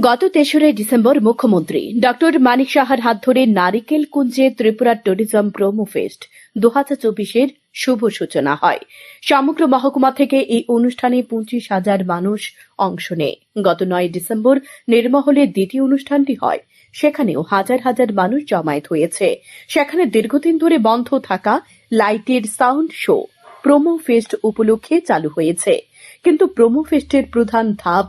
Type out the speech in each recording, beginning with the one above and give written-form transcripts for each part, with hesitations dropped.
গত ৩রা ডিসেম্বর মুখ্যমন্ত্রী ডক্টর মানিক সাহার হাত ধরে নারিকেল কুঞ্জে ত্রিপুরা ট্যুরিজম প্রোমো ফেস্ট ২০২৪-এর শুভ সূচনা হয়। সমগ্র মহকুমা থেকে এই অনুষ্ঠানে ২৫,০০০ মানুষ অংশ নেয়। গত ৯ ডিসেম্বর নির্মহলে দ্বিতীয় অনুষ্ঠানটি হয়। সেখানেও হাজার হাজার মানুষ জমায়েত হয়েছে। সেখানে দীর্ঘদিন ধরে বন্ধ থাকা লাইটের সাউন্ড শো প্রোমো ফেস্ট উপলক্ষে চালু হয়েছে। কিন্তু প্রোমো ফেস্টের প্রধান ধাপ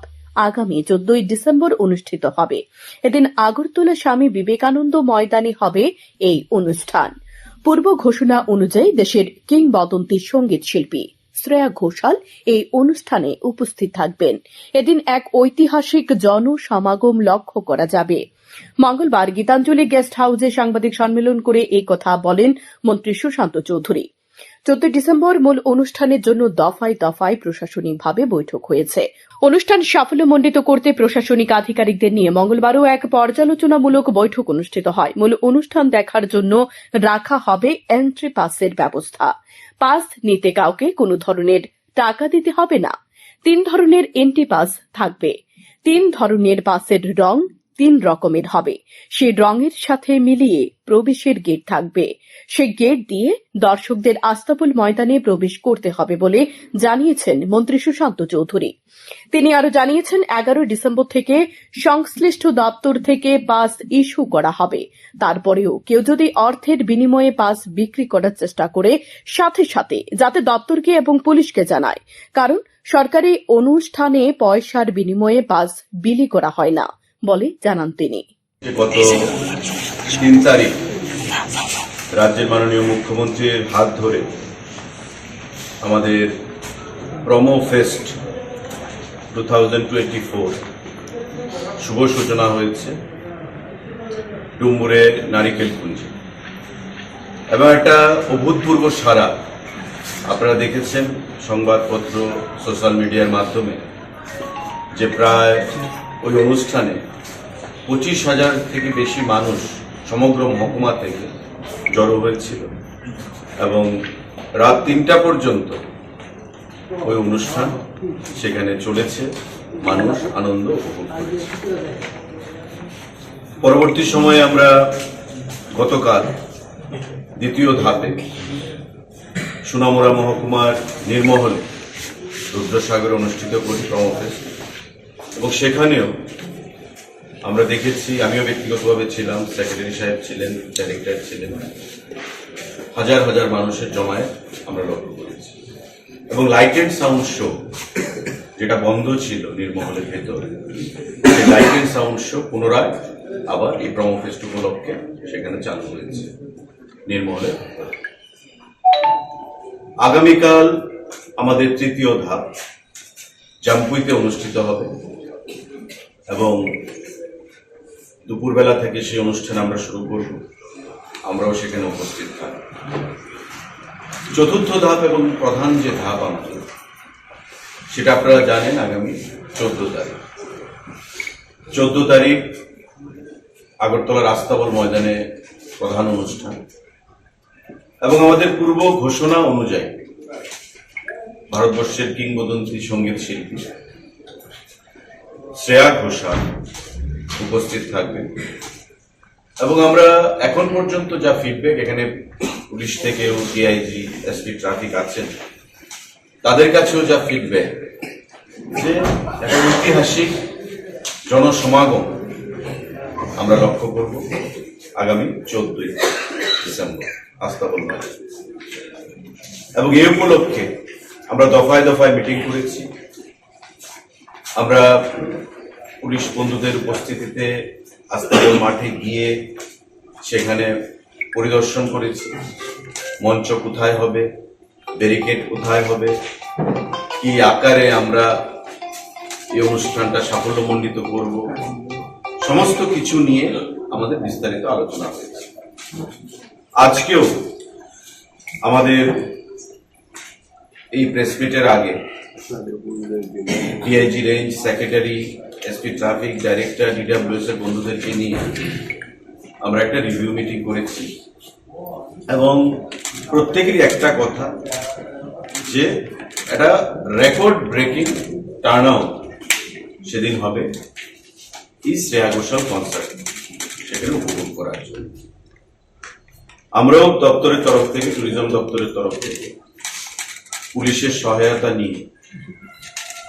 আগামী ১৪ ডিসেম্বর অনুষ্ঠিত হবে। এদিন আগরতলা স্বামী বিবেকানন্দ ময়দানে হবে এই অনুষ্ঠান। পূর্ব ঘোষণা অনুযায়ী দেশের কিংবদন্তি সঙ্গীত শিল্পী শ্রেয়া ঘোষাল এই অনুষ্ঠানে উপস্থিত থাকবেন। এদিন এক ঐতিহাসিক জনসমাগম লক্ষ্য করা যাবে। মঙ্গলবার গীতাঞ্জলি গেস্ট হাউসে সাংবাদিক সম্মেলন করে এই কথা বলেন মন্ত্রী সুশান্ত চৌধুরী। ১৪ ডিসেম্বর মূল অনুষ্ঠানের জন্য দফায় দফায় প্রশাসনিকভাবে বৈঠক হয়েছে। অনুষ্ঠান সাফল্যমণ্ডিত করতে প্রশাসনিক আধিকারিকদের নিয়ে মঙ্গলবারও এক পর্যালোচনামূলক বৈঠক অনুষ্ঠিত হয়। মূল অনুষ্ঠান দেখার জন্য রাখা হবে এন্ট্রি পাসের ব্যবস্থা। পাস নিতে কাউকে কোনো ধরনের টাকা দিতে হবে না। ৩ ধরনের এন্ট্রি পাস থাকবে। ৩ ধরনের পাসের রং ৩ রকমের হবে। সেই রঙের সাথে মিলিয়ে প্রবেশের গেট থাকবে। সে গেট দিয়ে দর্শকদের আস্তাবল ময়দানে প্রবেশ করতে হবে বলে জানিয়েছেন মন্ত্রী সুশান্ত চৌধুরী। তিনি আরও জানিয়েছেন ১১ ডিসেম্বর থেকে সংশ্লিষ্ট দপ্তর থেকে পাস ইস্যু করা হবে। তারপরেও কেউ যদি অর্থের বিনিময়ে পাস বিক্রি করার চেষ্টা করে সাথে সাথে যাতে দপ্তরকে এবং পুলিশকে জানায়, কারণ সরকারি অনুষ্ঠানে পয়সার বিনিময়ে পাস বিলি করা হয় না বলে জানান তিনি। গত ৩ তারিখ রাজ্যের মাননীয় মুখ্যমন্ত্রীর হাত ধরে আমাদের প্রোমো ফেস্ট 2024 শুভ সূচনা হয়েছে ডুম্বুরে নারিকেল কুঞ্জে, এবং একটা অভূতপূর্ব সাড়া আপনারা দেখেছেন সংবাদপত্র, সোশ্যাল মিডিয়ার মাধ্যমে, যে প্রায় ওই অনুষ্ঠানে ২৫,০০০ থেকে বেশি মানুষ সমগ্র মহকুমা থেকে জড়ো হয়েছিল এবং রাত ৩টা পর্যন্ত ওই অনুষ্ঠান সেখানে চলেছে। মানুষ আনন্দ উপভোগ করেছে। পরবর্তী সময়ে আমরা গতকাল দ্বিতীয় ধাপে সোনামুড়া মহকুমার নির্মহলে রুদ্রসাগরে অনুষ্ঠিত করি প্রোমো ফেস্ট, এবং সেখানেও আমরা দেখেছি, আমিও ব্যক্তিগতভাবে ছিলাম, সেক্রেটারি সাহেব ছিলেন, ডাইরেক্টর ছিলেন, হাজার হাজার মানুষের জমায়েত আমরা লক্ষ্য করেছি। এবং লাইট অ্যান্ড সাউন্ড শো যেটা বন্ধ ছিল নির্মহলের ভেতরে, সেই লাইট অ্যান্ড সাউন্ড শো পুনরায় আবার এই প্রোমো ফেস্ট উপলক্ষে সেখানে চালু হয়েছে নির্মহলে। আগামীকাল আমাদের তৃতীয় ধাপ জাম্পুইতে অনুষ্ঠিত হবে এবং দুপুরবেলা থেকে সেই অনুষ্ঠান আমরা শুরু করব। আমরাও সেখানে উপস্থিত থাকব। চতুর্থ ধাপ এবং প্রধান যে ধাপ আমাদের, সেটা আপনারা জানেন, আগামী 14 তারিখ। 14 তারিখ আগরতলার আস্তাবল ময়দানে প্রধান অনুষ্ঠান, এবং আমাদের পূর্ব ঘোষণা অনুযায়ী ভারতবর্ষের কিংবদন্তি সঙ্গীত শিল্পী শ্রেয়া ঘোষাল উপস্থিত থাকবেন। এবং আমরা এখন পর্যন্ত যা ফিডব্যাক, এখানে পুলিশ থেকেও ডিআইজি, এসপি ট্রাফিক আছেন, তাদের কাছেও যা ফিডব্যাক, যে একটা ঐতিহাসিক জনসমাগম আমরা লক্ষ্য করব আগামী 14 ডিসেম্বর আস্তাবল ময়দানে। এবং এই উপলক্ষে আমরা দফায় দফায় মিটিং করেছি। আমরা পুলিশ বন্ধুদের উপস্থিতিতে আস্তাবল মাঠে গিয়ে সেখানে পরিদর্শন করেছি, মঞ্চ কোথায় হবে, ব্যারিকেড কোথায় হবে, কি আকারে আমরা এই অনুষ্ঠানটা সাফল্যমণ্ডিত করব, সমস্ত কিছু নিয়ে আমাদের বিস্তারিত আলোচনা হয়েছে। আজকেও আমাদের এই প্রেস মিটের আগে DIG range, secretary, SP traffic, director, DWS এর বন্ধুদেরকে নিয়ে আমরা একটা রিভিউ মিটিং করেছি, এবং প্রত্যেকেরই একটা কথা, যে একটা রেকর্ড ব্রেকিং টার্ন আউট সেদিন হবে। এই শ্রেয়া ঘোষাল কনসার্ট সেখানে উপভোগ করার জন্য আমরাও দপ্তরের তরফ থেকে, ট্যুরিজম দপ্তরের তরফ থেকে পুলিশের সহায়তা নিয়ে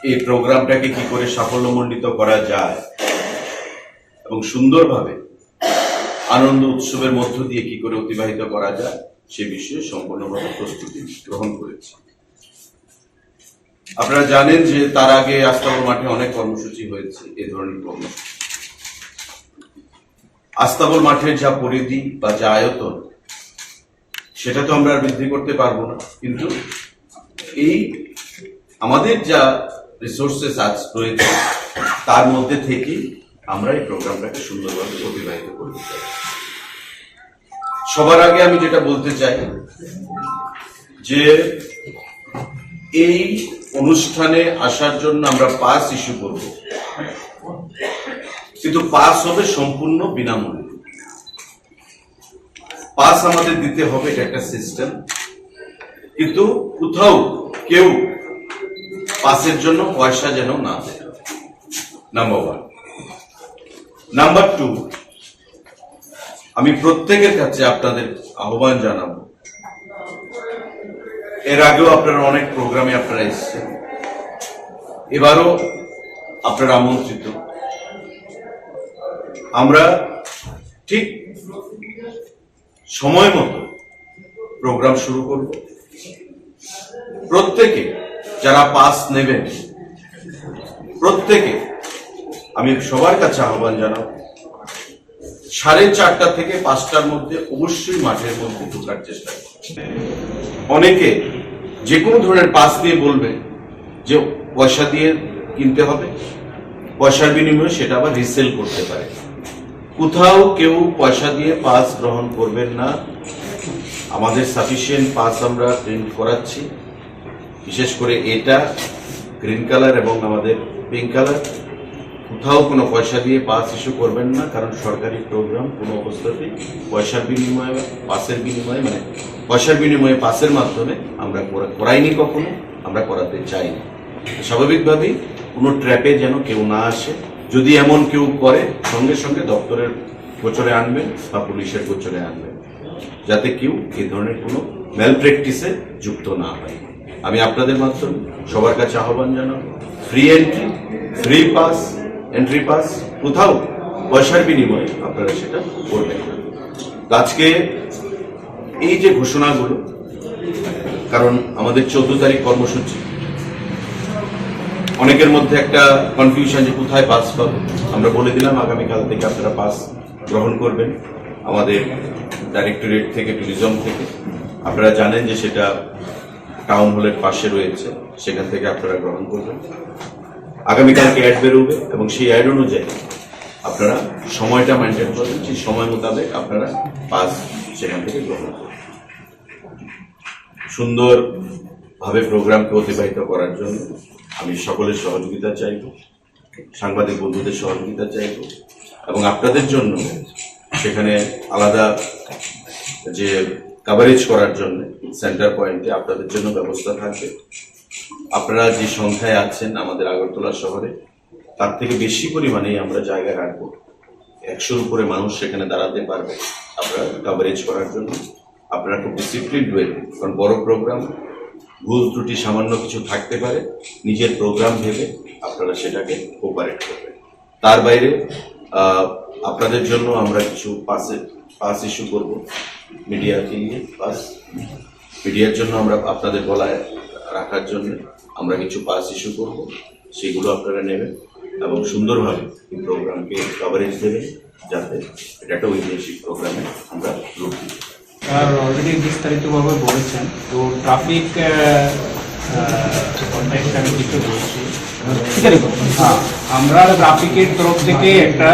এই প্রোগ্রামটাকে কি করে সাফল্যমণ্ডিত করা যায় এবং সুন্দরভাবে আনন্দ উৎসবের মধ্য দিয়ে কি করে অতিবাহিত করা যায় সে বিষয়ে সম্পূর্ণভাবে প্রস্তুতি গ্রহণ করেছি। আপনারা জানেন যে তার আগে আস্তাবল মাঠে অনেক কর্মসূচি হয়েছে, এই ধরনের কর্মসূচি। আস্তাবল মাঠের যা পরিধি বা যা আয়তন সেটা তো আমরা আর বৃদ্ধি করতে পারবো না, কিন্তু এই আমাদের যা রিসোর্সেস আজ রয়েছে তার মধ্যে থেকে আমরা এই প্রোগ্রামটাকে সুন্দরভাবে অতিবাহিত করতে চাই। সবার আগে আমি যেটা বলতে চাই যে এই অনুষ্ঠানে আসার জন্য আমরা পাস ইস্যু করব, কিন্তু পাস হবে সম্পূর্ণ বিনামূল্যে। পাস আমাদের দিতে হবে, এটা একটা সিস্টেম, কিন্তু কোথাও কেউ পাসের জন্য পয়সা যেন না দেয়, নাম্বার 1। নাম্বার 2, আমি প্রত্যেকের কাছে আপনাদের আহ্বান জানাবো, এর আগেও আপনারা অনেক প্রোগ্রামে আপনারা এসেছেন, এবারও আপনারা আমন্ত্রিত। আমরা ঠিক সময় মতো প্রোগ্রাম শুরু করব। প্রত্যেকে যারা পাস নেবেন, প্রত্যেকে আমি সবার কাছে আহ্বান জানাবো 4:30 থেকে 5টার মধ্যে অবশ্যই মাঠের মধ্যে ঢোকার চেষ্টা করছি। অনেকে যে কোনো ধরনের পাস দিয়ে বলবে যে পয়সা দিয়ে কিনতে হবে, পয়সার বিনিময়ে সেটা আবার রিসেল করতে পারে। কোথাও কেউ পয়সা দিয়ে পাস গ্রহণ করবেন না। আমাদের সাফিসিয়েন্ট পাস আমরা প্রিন্ট করাচ্ছি, বিশেষ করে এটা গ্রিন কালার এবং আমাদের পিঙ্ক কালার। কোথাও কোনো পয়সা দিয়ে পাস ইস্যু করবেন না, কারণ সরকারি প্রোগ্রাম কোনো অবস্থাতেই পয়সার বিনিময়ে, পাসের বিনিময়ে, মানে পয়সার বিনিময়ে পাসের মাধ্যমে আমরা করাইনি, কখনো আমরা করাতে চাইনি। স্বাভাবিকভাবেই কোনো ট্র্যাপে যেন কেউ না আসে। যদি এমন কেউ করে, সঙ্গে সঙ্গে দপ্তরের গোচরে আনবেন বা পুলিশের গোচরে আনবেন, যাতে কেউ এই ধরনের কোনো ম্যাল প্র্যাকটিসে যুক্ত না হয়। আমি আপনাদের মাধ্যমে সবার কাছে আহ্বান জানাবো, free entry, free pass, entry pass, কোথাও পয়সার বিনিময়ে আপনারা সেটা করবেন না। আজকে এই যে ঘোষণাগুলো, কারণ আমাদের 14 তারিখ কর্মসূচি, অনেকের মধ্যে একটা কনফিউশন যে কোথায় পাস পাবো। আমরা বলে দিলাম আগামীকাল থেকে আপনারা পাস গ্রহণ করবেন আমাদের ডাইরেক্টরেট থেকে, ট্যুরিজম থেকে। আপনারা জানেন যে সেটা টাউন হলের পাশে রয়েছে, সেখান থেকে আপনারা গ্রহণ করবেন। আগামীকালকে অ্যাড বেরোবে এবং সেই অ্যাড অনুযায়ী আপনারা সময়টা মেনটেন করবেন, সেই সময় মোতাবেক আপনারা পাস সেখান থেকে গ্রহণ করবেন। সুন্দরভাবে প্রোগ্রামকে অতিবাহিত করার জন্য আমি সকলের সহযোগিতা চাইব, সাংবাদিক বন্ধুদের সহযোগিতা চাইব, এবং আপনাদের জন্য সেখানে আলাদা যে কভারেজ করার জন্য সেন্টার পয়েন্টে আপনাদের জন্য ব্যবস্থা থাকবে। আপনারা যে সংখ্যায় আছেন আমাদের আগরতলা শহরে, তার থেকে বেশি পরিমাণেই আমরা জায়গা রাখবো। 100-র উপরে মানুষ সেখানে দাঁড়াতে পারবে আপনারা কভারেজ করার জন্য। আপনারা খুব ডিসিপ্লিন ওয়েতে, কারণ বড় প্রোগ্রাম, ভুল ত্রুটি সামান্য কিছু থাকতে পারে, নিজের প্রোগ্রাম ভেবে আপনারা সেটাকে কোপারেট করবেন। তার বাইরে আপনাদের জন্য আমরা কিছু পাস ইস্যু করব, মিডিয়াকে নিয়ে পাস, মিডিয়ার জন্য আমরা আপনাদের গলায় রাখার জন্য আমরা কিছু পাস ইস্যু করব, সেগুলো আপনারা নেবেন এবং সুন্দরভাবে এই প্রোগ্রামকে কভারেজ দেবেন, যাতে এটা একটা ঐতিহাসিক প্রোগ্রামে আমরা রূপ দিই। স্যার অলরেডি বিস্তারিতভাবে বলেছেন, তো ট্রাফিক আমি কিছু বলছি। হ্যাঁ, আমরা ট্রাফিকের তরফ থেকে একটা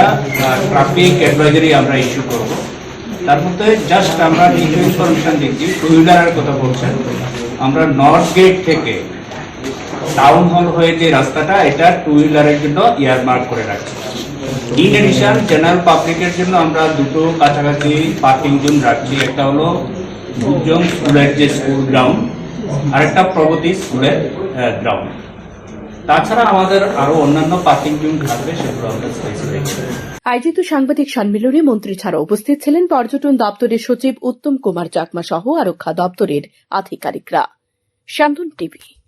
ট্রাফিক অ্যাডভাইজারি আমরা ইস্যু করব। তার মধ্যে জাস্ট আমরা কিছু ইনফরমেশন দিচ্ছি। টু হুইলারের কথা বলছেন, আমরা নর্থ গেট থেকে টাউন হল হয়ে যে রাস্তাটা, এটা টু হুইলারের জন্য ইয়ারমার্ক করে রাখছি। ইন এডিশন জেনারেল পাবলিকের জন্য আমরা দুটো কাছাকাছি পার্কিং জোন রাখছি। একটা হলো দুজন স্কুলের যে স্কুল গ্রাউন্ড, আর একটা প্রগতি স্কুলের গ্রাউন্ড। তাছাড়া আমাদের আরো অন্যান্য পার্কিং জোন থাকবে, সেগুলো আমরা স্পেসিফাই আয়োজিত সাংবাদিক সম্মেলনে মন্ত্রী ছাড়া উপস্থিত ছিলেন পর্যটন দপ্তরের সচিব উত্তম কুমার চাকমা সহ আরক্ষা দপ্তরের আধিকারিকরা। শান্তন টিভি।